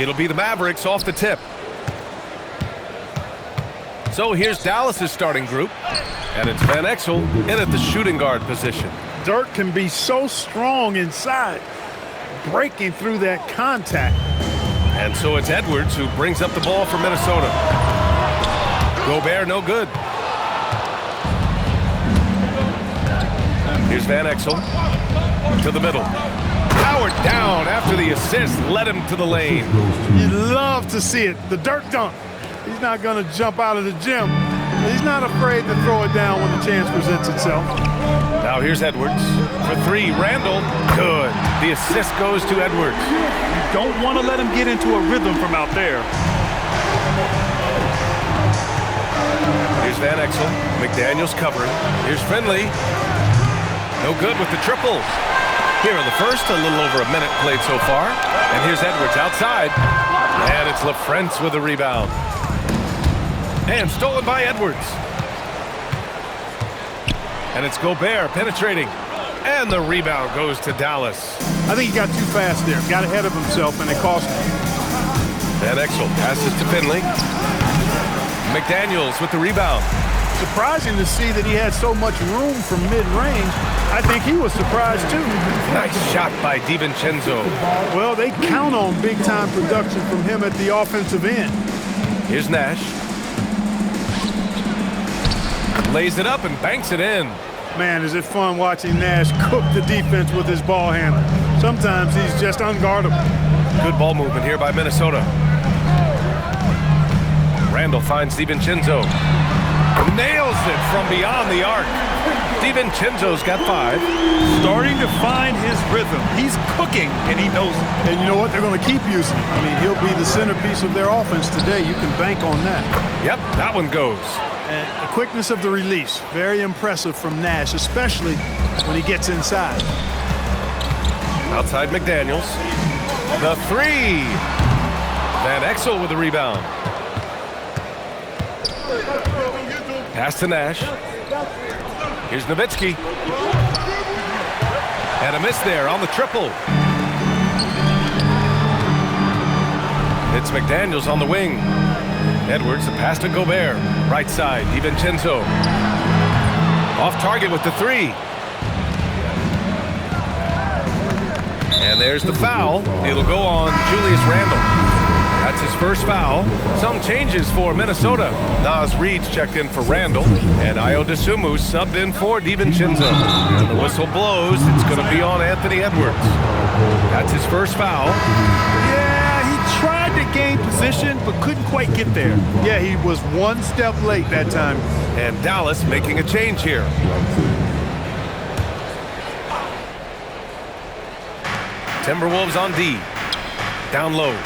It'll be the Mavericks off the tip. So here's Dallas's starting group, and it's Van Exel in at the shooting guard position. Dirk can be so strong inside, breaking through that contact. And so it's Edwards who brings up the ball for Minnesota. Gobert, no good. Here's Van Exel to the middle. Powered down after the assist, led him to the lane. You'd love to see it. The Dirk dunk. He's not going to jump out of the gym. He's not afraid to throw it down when the chance presents itself. Now here's Edwards for three. Randall, good. The assist goes to Edwards. You don't want to let him get into a rhythm from out there. Here's Van Exel. McDaniels covering. Here's Finley. No good with the triple. Here in the first, a little over a minute played so far. And here's Edwards outside. And it's LaFrentz with the rebound. And stolen by Edwards. And it's Gobert penetrating. And the rebound goes to Dallas. I think he got too fast there. Got ahead of himself, and it cost him. Van Exel passes to Finley. McDaniels with the rebound. Surprising to see that he had so much room from mid-range. I think he was surprised, too. Nice shot by DiVincenzo. Well, they count on big-time production from him at the offensive end. Here's Nash. Lays it up and banks it in. Man, is it fun watching Nash cook the defense with his ball handle. Sometimes he's just unguardable. Good ball movement here by Minnesota. Randall finds DiVincenzo. Nails it from beyond the arc. DiVincenzo's got 5. Starting to find his rhythm. He's cooking, and he knows it. And you know what? They're going to keep using him. I mean, he'll be the centerpiece of their offense today. You can bank on that. Yep, that one goes. And the quickness of the release, very impressive from Nash, especially when he gets inside. Outside McDaniels. The 3. Van Exel with the rebound. Pass to Nash. Here's Nowitzki. And a miss there on the triple. It's McDaniels on the wing. Edwards, a pass to Gobert. Right side, DiVincenzo. Off target with the 3. And there's the foul. It'll go on Julius Randle. That's his first foul. Some changes for Minnesota. Naz Reid's checked in for Randall. And Ayo Dosunmu subbed in for DiVincenzo. And the whistle blows. It's going to be on Anthony Edwards. That's his first foul. Yeah, he tried to gain position, but couldn't quite get there. Yeah, he was one step late that time. And Dallas making a change here. Timberwolves on D. Down low.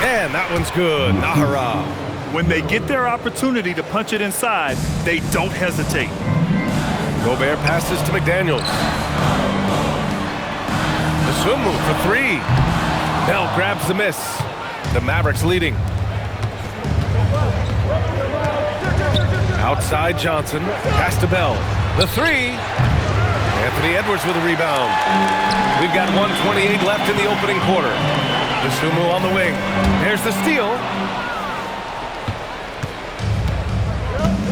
And that one's good. Nahara. When they get their opportunity to punch it inside, they don't hesitate. Gobert passes to McDaniels. Dosunmu for 3. Bell grabs the miss. The Mavericks leading. Outside Johnson. Pass to Bell. The 3. Anthony Edwards with a rebound. We've got 1:28 left in the opening quarter. Dosunmu on the wing. There's the steal.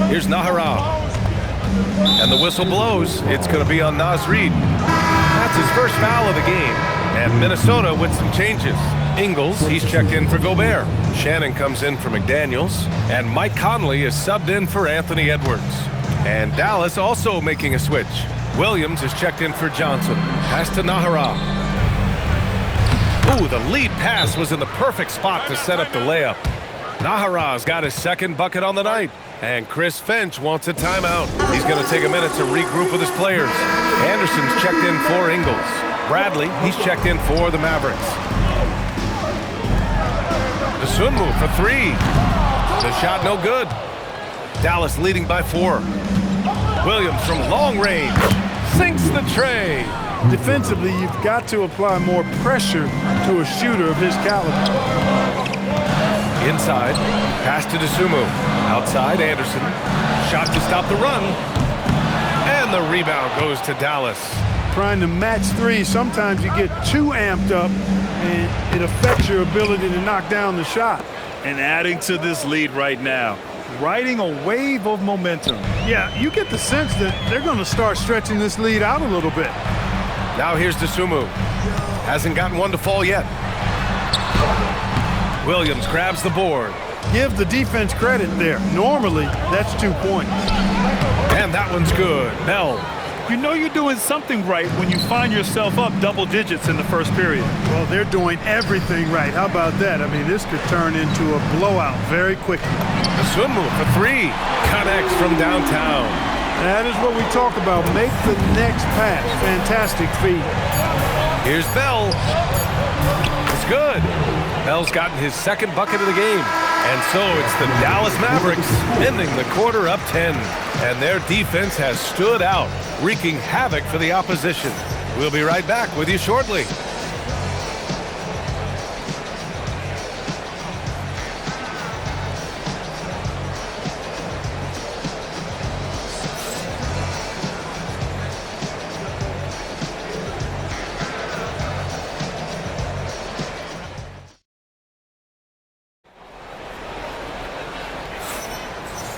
Here's Nahara. And the whistle blows. It's going to be on Naz Reid. That's his first foul of the game. And Minnesota with some changes. Ingles, he's checked in for Gobert. Shannon comes in for McDaniels. And Mike Conley is subbed in for Anthony Edwards. And Dallas also making a switch. Williams is checked in for Johnson. Pass to Nahara. Ooh, the lead pass was in the perfect spot to set up the layup. Nahara's got his second bucket on the night. And Chris Finch wants a timeout. He's going to take a minute to regroup with his players. Anderson's checked in for Ingles. Bradley, he's checked in for the Mavericks. Dosunmu for 3. The shot no good. Dallas leading by 4. Williams from long range sinks the tray. Defensively, you've got to apply more pressure to a shooter of his caliber. Inside, pass to Dosunmu. Outside, Anderson. Shot to stop the run. And the rebound goes to Dallas. Trying to match three, sometimes you get too amped up and it affects your ability to knock down the shot. And adding to this lead right now, riding a wave of momentum. Yeah, you get the sense that they're going to start stretching this lead out a little bit. Now here's Dosunmu. Hasn't gotten one to fall yet. Williams grabs the board. Give the defense credit there. Normally, that's 2 points. And that one's good. Bell. You know you're doing something right when you find yourself up double digits in the first period. Well, they're doing everything right. How about that? I mean, this could turn into a blowout very quickly. Dosunmu for three. Connects from downtown. That is what we talk about. Make the next pass. Fantastic feed. Here's Bell. It's good. Bell's gotten his second bucket of the game. And so it's the Dallas Mavericks ending the quarter up 10. And their defense has stood out, wreaking havoc for the opposition. We'll be right back with you shortly.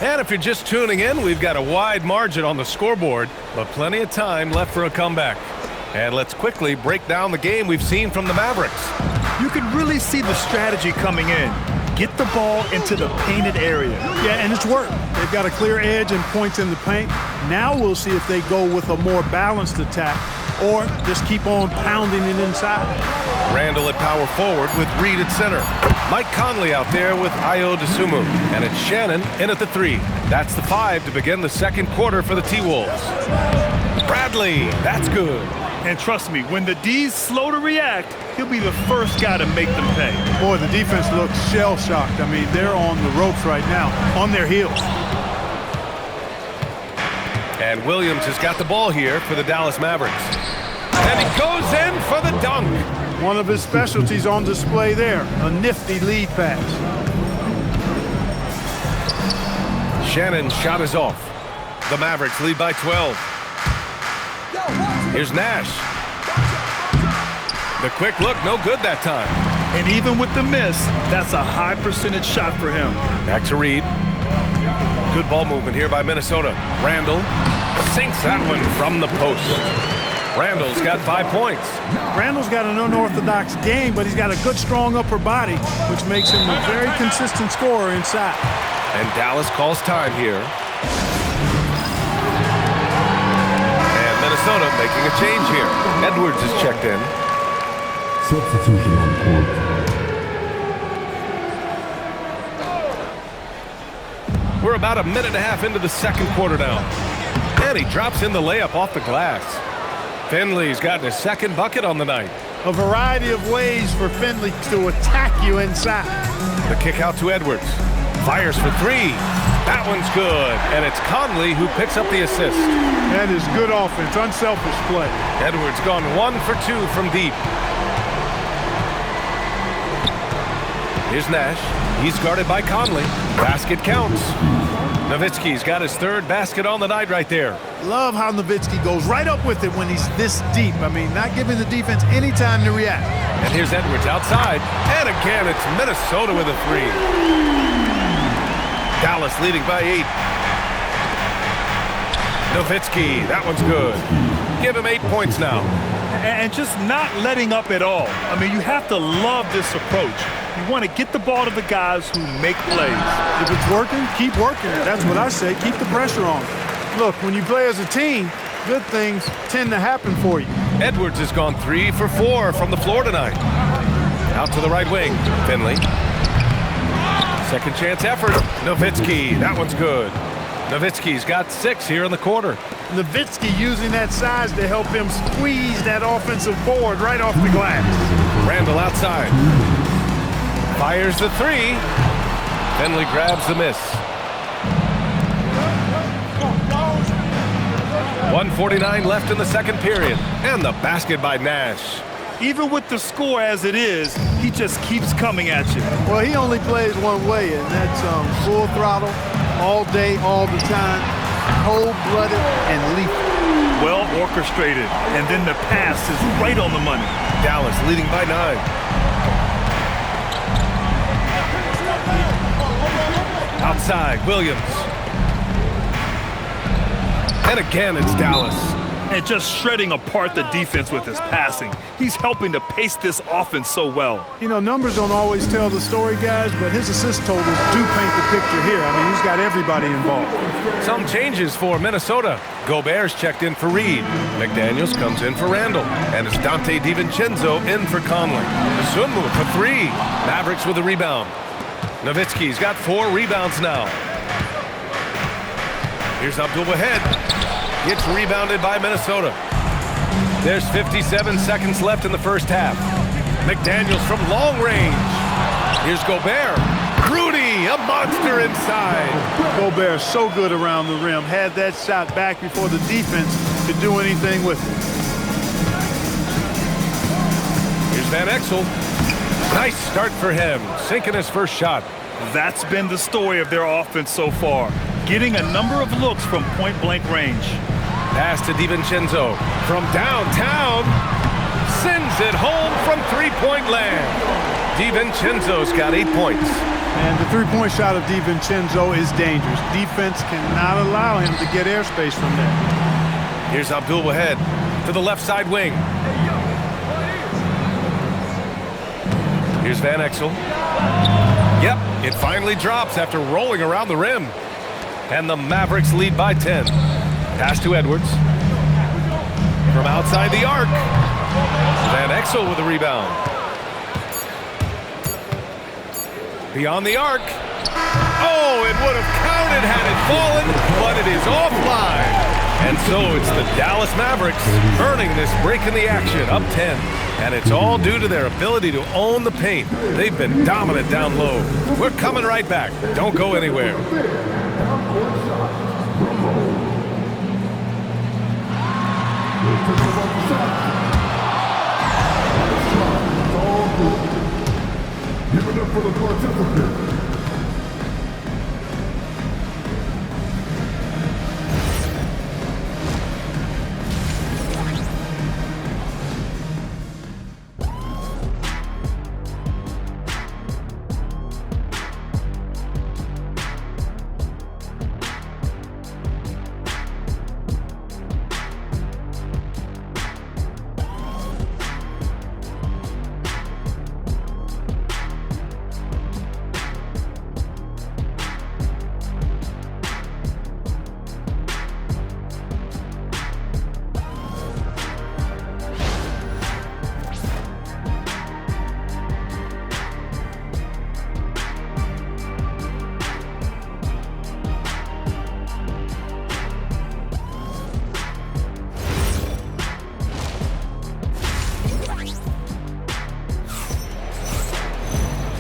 And if you're just tuning in, we've got a wide margin on the scoreboard, but plenty of time left for a comeback. And let's quickly break down the game we've seen from the Mavericks. You can really see the strategy coming in. Get the ball into the painted area. Yeah, and it's worked. They've got a clear edge and points in the paint. Now we'll see if they go with a more balanced attack or just keep on pounding it inside. Randall at power forward with Reed at center. Mike Conley out there with Ayo Dosunmu. And it's Shannon in at the three. That's the 5 to begin the second quarter for the T-Wolves. Bradley, that's good. And trust me, when the D's slow to react, he'll be the first guy to make them pay. Boy, the defense looks shell-shocked. I mean, they're on the ropes right now, on their heels. And Williams has got the ball here for the Dallas Mavericks. And he goes in for the dunk. One of his specialties on display there, a nifty lead pass. Shannon's shot is off. The Mavericks lead by 12. Here's Nash. The quick look, no good that time. And even with the miss, that's a high percentage shot for him. Back to Reed. Good ball movement here by Minnesota. Randall sinks that one from the post. Randall's got 5 points. Randall's got an unorthodox game, but he's got a good, strong upper body, which makes him a very consistent scorer inside. And Dallas calls time here. And Minnesota making a change here. Edwards is checked in. Substitution on court. We're about a minute and a half into the second quarter now. And he drops in the layup off the glass. Finley's gotten his second bucket on the night. A variety of ways for Finley to attack you inside. The kick out to Edwards. Fires for three. That one's good. And it's Conley who picks up the assist. That is good offense, unselfish play. Edwards gone 1 for 2 from deep. Here's Nash. He's guarded by Conley. Basket counts. Nowitzki's got his third basket on the night right there. Love how Nowitzki goes right up with it when he's this deep. I mean, not giving the defense any time to react. And here's Edwards outside. And again, it's Minnesota with a three. Dallas leading by 8. Nowitzki, that one's good. Give him 8 points now. And just not letting up at all. I mean, you have to love this approach. You want to get the ball to the guys who make plays. If it's working, keep working. That's what I say. Keep the pressure on. Look, when you play as a team, good things tend to happen for you. Edwards has gone 3 for 4 from the floor tonight. Out to the right wing, Finley. Second chance effort. Nowitzki, that one's good. Nowitzki's got 6 here in the quarter. Nowitzki using that size to help him squeeze that offensive board right off the glass. Randall outside. Fires the three. Finley grabs the miss. 1:49 left in the second period. And the basket by Nash. Even with the score as it is, he just keeps coming at you. Well, he only plays one way, and that's full throttle, all day, all the time, cold-blooded, and lethal. well orchestrated, and then the pass is right on the money. Dallas leading by 9. Outside, Williams. And again, it's Dallas. And just shredding apart the defense with his passing. He's helping to pace this offense so well. You know, numbers don't always tell the story, guys, but his assist totals do paint the picture here. I mean, he's got everybody involved. Some changes for Minnesota. Gobert's checked in for Reed. McDaniels comes in for Randall. And it's Dante DiVincenzo in for Conley. Sunmu for 3. Mavericks with a rebound. Nowitzki's got 4 rebounds now. Here's Abdul-Wahid. Gets rebounded by Minnesota. There's 57 seconds left in the first half. McDaniels from long range. Here's Gobert. Rudy, a monster inside. Gobert so good around the rim. Had that shot back before the defense could do anything with it. Here's Van Exel. Nice start for him, sinking his first shot. That's been the story of their offense so far. Getting a number of looks from point-blank range. Pass to DiVincenzo from downtown. Sends it home from three-point land. DiVincenzo's got 8 points. And the three-point shot of DiVincenzo is dangerous. Defense cannot allow him to get airspace from there. Here's Abdul-Wahid to the left side wing. Here's Van Exel. Yep, it finally drops after rolling around the rim. And the Mavericks lead by 10. Pass to Edwards. From outside the arc. Van Exel with a rebound. Beyond the arc. Oh, it would have counted had it fallen, but it is offline. And so it's the Dallas Mavericks earning this break in the action, up 10. And it's all due to their ability to own the paint. They've been dominant down low. We're coming right back. Don't go anywhere. Give it up for the participants.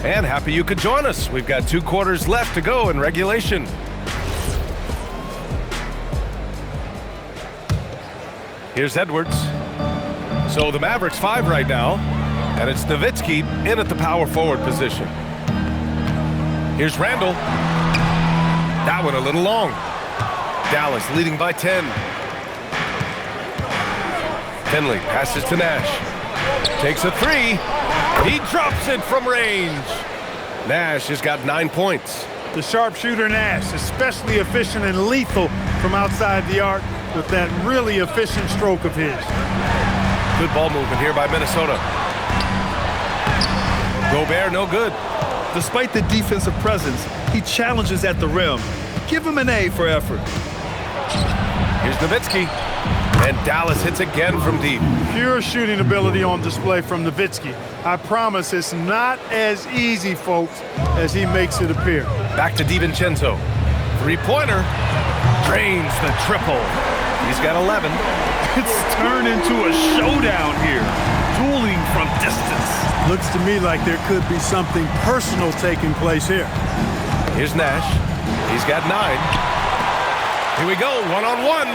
And happy you could join us. We've got 2 quarters left to go in regulation. Here's Edwards. So the Mavericks 5 right now, and it's Nowitzki in at the power forward position. Here's Randall. That one a little long. Dallas leading by 10. Finley passes to Nash. Takes a 3. He drops it from range. Nash has got 9 points. The sharpshooter Nash, especially efficient and lethal from outside the arc with that really efficient stroke of his. Good ball movement here by Minnesota. Gobert, no good. Despite the defensive presence, he challenges at the rim. Give him an A for effort. Here's Nowitzki. And Dallas hits again from deep. Pure shooting ability on display from Nowitzki. I promise it's not as easy, folks, as he makes it appear. Back to DiVincenzo. Three-pointer. Drains the triple. He's got 11. It's turned into a showdown here. Dueling from distance. Looks to me like there could be something personal taking place here. Here's Nash. He's got 9. Here we go, one-on-one.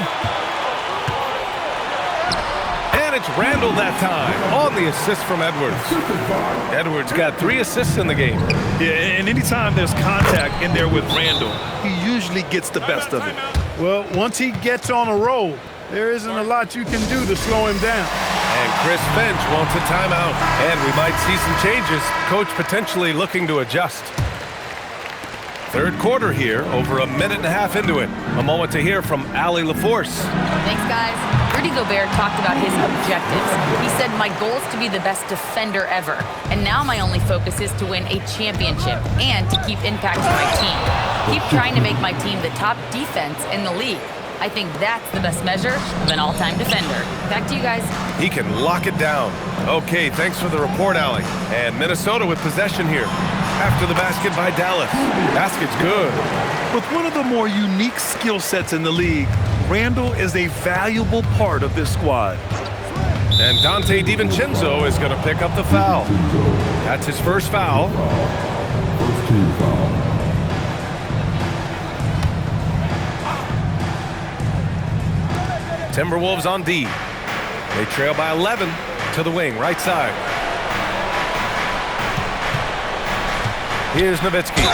And it's Randall that time on the assist from Edwards. Edwards got 3 assists in the game. Yeah, and anytime there's contact in there with Randall, he usually gets the best of it. Well, once he gets on a roll, There isn't a lot you can do to slow him down. And Chris Finch wants a timeout. And we might see some changes. Coach potentially looking to adjust. Third quarter here, over a minute and a half into it. A moment to hear from Allie LaForce. Thanks, guys. Rudy Gobert talked about his objectives. He said, my goal is to be the best defender ever. And now my only focus is to win a championship and to keep impacting my team. Keep trying to make my team the top defense in the league. I think that's the best measure of an all-time defender. Back to you guys. He can lock it down. Okay, thanks for the report, Allie. And Minnesota with possession here. After the basket by Dallas. Basket's good. With one of the more unique skill sets in the league, Randall is a valuable part of this squad. And Dante DiVincenzo is going to pick up the foul. That's his first foul. First team foul. Timberwolves on D. They trail by 11 to the wing, right side. Here's Nowitzki.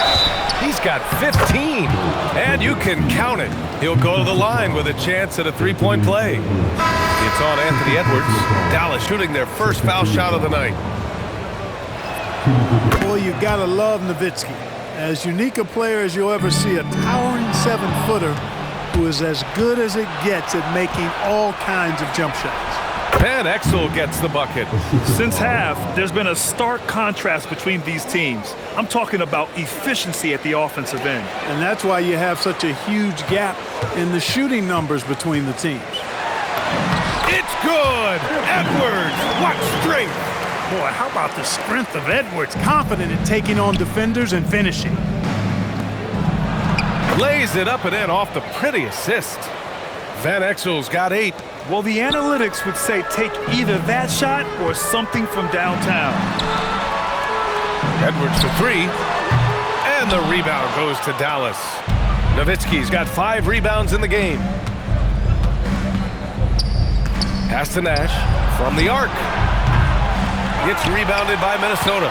He's got 15, and you can count it. He'll go to the line with a chance at a three-point play. It's on Anthony Edwards. Dallas shooting their first foul shot of the night. Boy, you gotta love Nowitzki. As unique a player as you'll ever see, a towering 7-footer who is as good as it gets at making all kinds of jump shots. Van Exel gets the bucket. Since half, there's been a stark contrast between these teams. I'm talking about efficiency at the offensive end. And that's why you have such a huge gap in the shooting numbers between the teams. It's good! Edwards, what strength! Boy, how about the strength of Edwards? Confident in taking on defenders and finishing. Lays it up and in off the pretty assist. Van Exel's got 8. Well, the analytics would say take either that shot or something from downtown. Edwards for 3. And the rebound goes to Dallas. Nowitzki's got 5 rebounds in the game. Pass to Nash from the arc. Gets rebounded by Minnesota.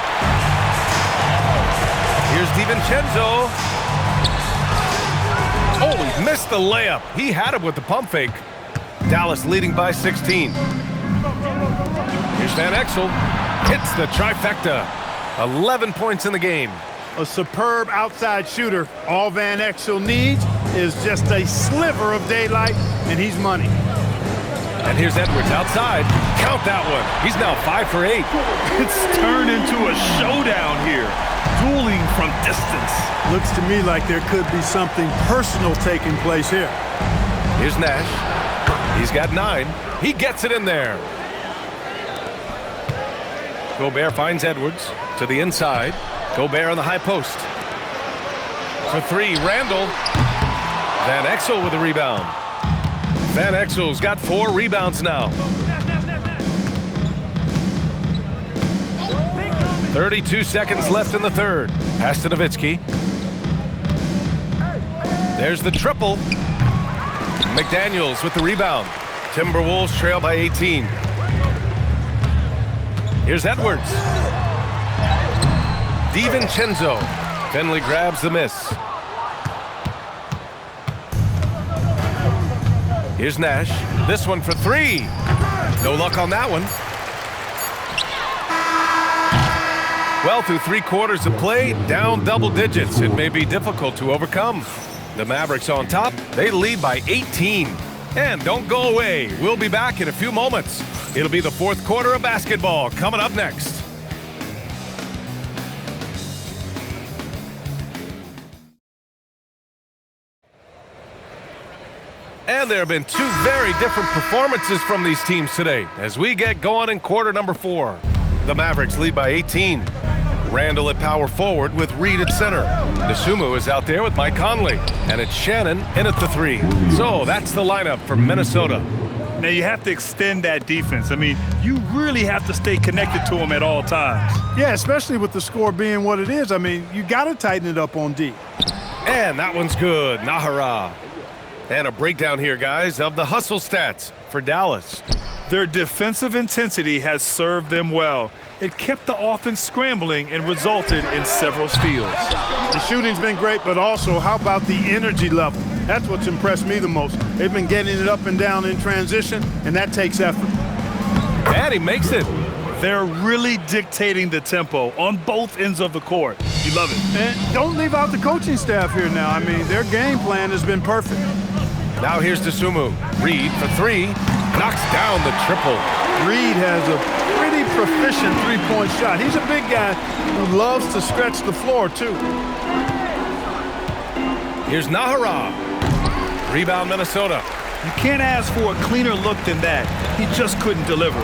Here's DiVincenzo. Oh, he missed the layup. He had him with the pump fake. Dallas leading by 16. Here's Van Exel. Hits the trifecta. 11 points in the game. A superb outside shooter. All Van Exel needs is just a sliver of daylight, and he's money. And here's Edwards outside. Count that one. He's now 5 for 8. It's turned into a showdown here. Dueling from distance. Looks to me like there could be something personal taking place here. Here's Nash. He's got 9. He gets it in there. Gobert finds Edwards to the inside. Gobert on the high post. For 3, Randall. Van Exel with the rebound. Van Exel's got 4 rebounds now. 32 seconds left in the third. Pass to Nowitzki. There's the triple. McDaniels with the rebound. Timberwolves trail by 18. Here's Edwards. DiVincenzo. Finley grabs the miss. Here's Nash. This one for 3. No luck on that one. Well, through 3 quarters of play, down double digits. It may be difficult to overcome. The Mavericks on top. They lead by 18. And don't go away. We'll be back in a few moments. It'll be the fourth quarter of basketball coming up next. And there have been 2 very different performances from these teams today as we get going in quarter number 4. The Mavericks lead by 18. Randall at power forward with Reed at center. Dosunmu is out there with Mike Conley. And it's Shannon in at the 3. So that's the lineup for Minnesota. Now you have to extend that defense. I mean, you really have to stay connected to them at all times. Yeah, especially with the score being what it is. I mean, you got to tighten it up on D. And that one's good. Nahara. And a breakdown here, guys, of the hustle stats for Dallas. Their defensive intensity has served them well. It kept the offense scrambling and resulted in several steals. The shooting's been great, but also how about the energy level? That's what's impressed me the most. They've been getting it up and down in transition, and that takes effort. And he makes it. They're really dictating the tempo on both ends of the court. You love it. And don't leave out the coaching staff here now. I mean, their game plan has been perfect. Now here's Dosunmu. Reed for three. Knocks down the triple. Reed has a pretty proficient three-point shot. He's a big guy who loves to stretch the floor, too. Here's Nahara. Rebound, Minnesota. You can't ask for a cleaner look than that. He just couldn't deliver.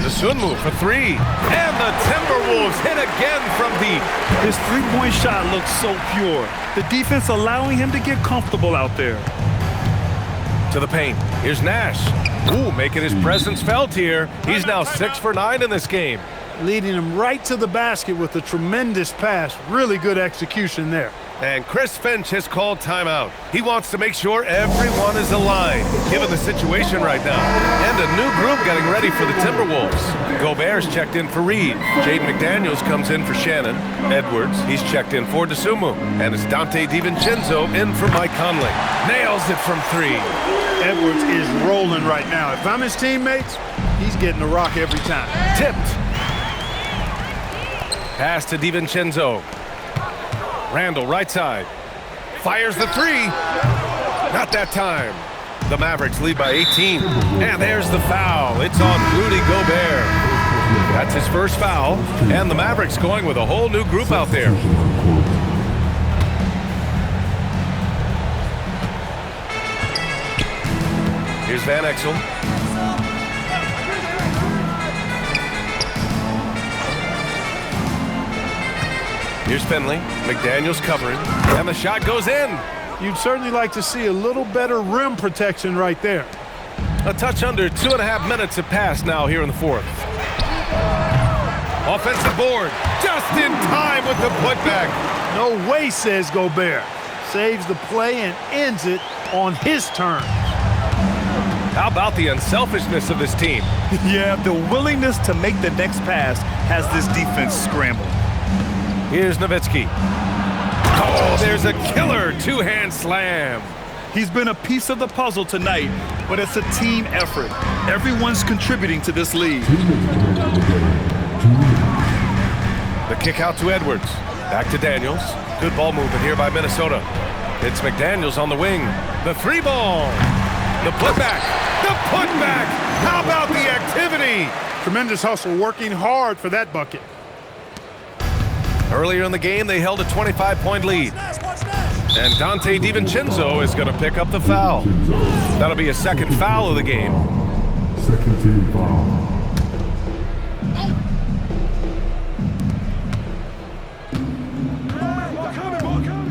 Dosunmu for three. And the Timberwolves hit again from deep. His three-point shot looks so pure. The defense allowing him to get comfortable out there. To the paint. Here's Nash. Ooh, making his presence felt here. He's now 6 for 9 in this game. Leading him right to the basket with a tremendous pass. Really good execution there. And Chris Finch has called timeout. He wants to make sure everyone is aligned, given the situation right now. And a new group getting ready for the Timberwolves. Gobert's checked in for Reed. Jaden McDaniels comes in for Shannon. Edwards, he's checked in for Dosunmu. And it's Dante DiVincenzo in for Mike Conley. Nails it from three. Edwards is rolling right now. If I'm his teammates, he's getting the rock every time. Tipped. Pass to DiVincenzo. Randall, right side. Fires the three. Not that time. The Mavericks lead by 18. And there's the foul. It's on Rudy Gobert. That's his first foul. And the Mavericks going with a whole new group out there. Here's Van Exel. Here's Finley. McDaniels covering. And the shot goes in. You'd certainly like to see a little better rim protection right there. A touch under 2.5 minutes have passed now here in the fourth. Offensive board. Just in time with the putback. No way, says Gobert. Saves the play and ends it on his terms. How about the unselfishness of this team? Yeah, the willingness to make the next pass has this defense scrambled. Here's Nowitzki. Oh, there's a killer two-hand slam. He's been a piece of the puzzle tonight, but it's a team effort. Everyone's contributing to this lead. The kick out to Edwards. Back to Daniels. Good ball movement here by Minnesota. It's McDaniels on the wing. The three ball. The putback. The putback. How about the activity? Tremendous hustle, working hard for that bucket. Earlier in the game, they held a 25-point lead. And Dante DiVincenzo is going to pick up the foul. That'll be a second foul of the game. Second team foul.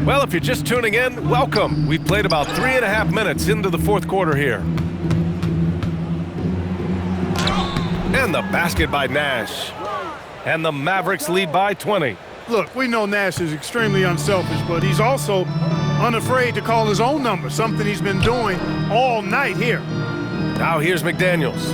Well, if you're just tuning in, welcome. We've played about 3.5 minutes into the fourth quarter here. And the basket by Nash. And the Mavericks lead by 20. Look, we know Nash is extremely unselfish, but he's also unafraid to call his own number, something he's been doing all night here. Now here's McDaniels.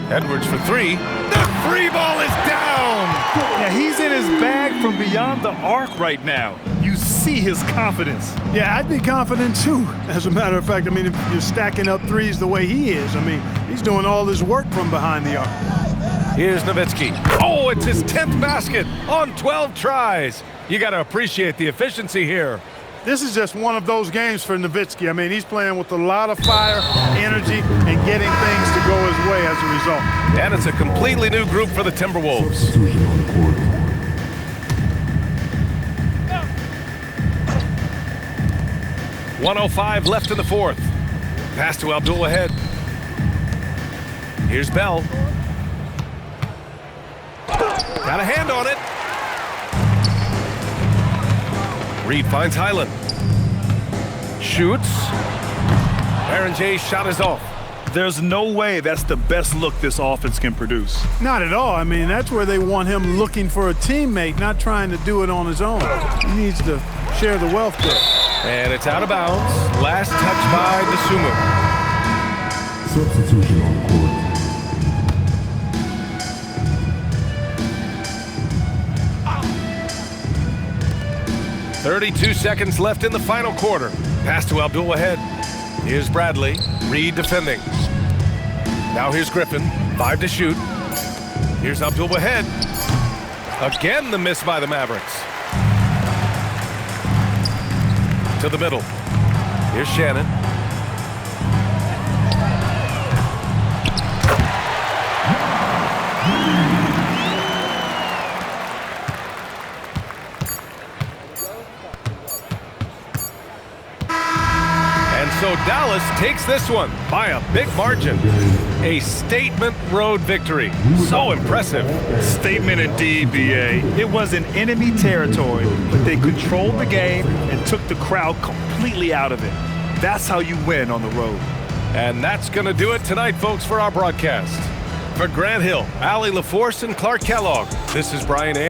Edwards for three. The three ball is down! Yeah, he's in his bag from beyond the arc right now. You see his confidence. Yeah, I'd be confident too. As a matter of fact, I mean, if you're stacking up threes the way he is, I mean, he's doing all his work from behind the arc. Here's Nowitzki. Oh, it's his 10th basket on 12 tries. You got to appreciate the efficiency here. This is just one of those games for Nowitzki. I mean, he's playing with a lot of fire, energy, and getting things to go his way as a result. And it's a completely new group for the Timberwolves. Substitution on the court. 1:05 left in the fourth. Pass to Abdul-Wahid. Here's Bell. Got a hand on it. Reed finds Highland. Shoots. Aaron Jay's shot is off. There's no way that's the best look this offense can produce. Not at all. I mean, that's where they want him looking for a teammate, not trying to do it on his own. He needs to share the wealth there. And it's out of bounds. Last touch by Dosunmu. Substitution on the court. 32 seconds left in the final quarter. Pass to Abdul-Wahid. Here's Bradley. Reed defending. Now here's Griffin. 5 to shoot. Here's Abdul-Wahid. Again, the miss by the Mavericks. To the middle. Here's Shannon. And so Dallas takes this one by a big margin. A statement road victory. So impressive. Statement indeed, BA. It was in enemy territory, but they controlled the game and took the crowd completely out of it. That's how you win on the road. And that's going to do it tonight, folks, for our broadcast. For Grant Hill, Allie LaForce, and Clark Kellogg, this is Brian A.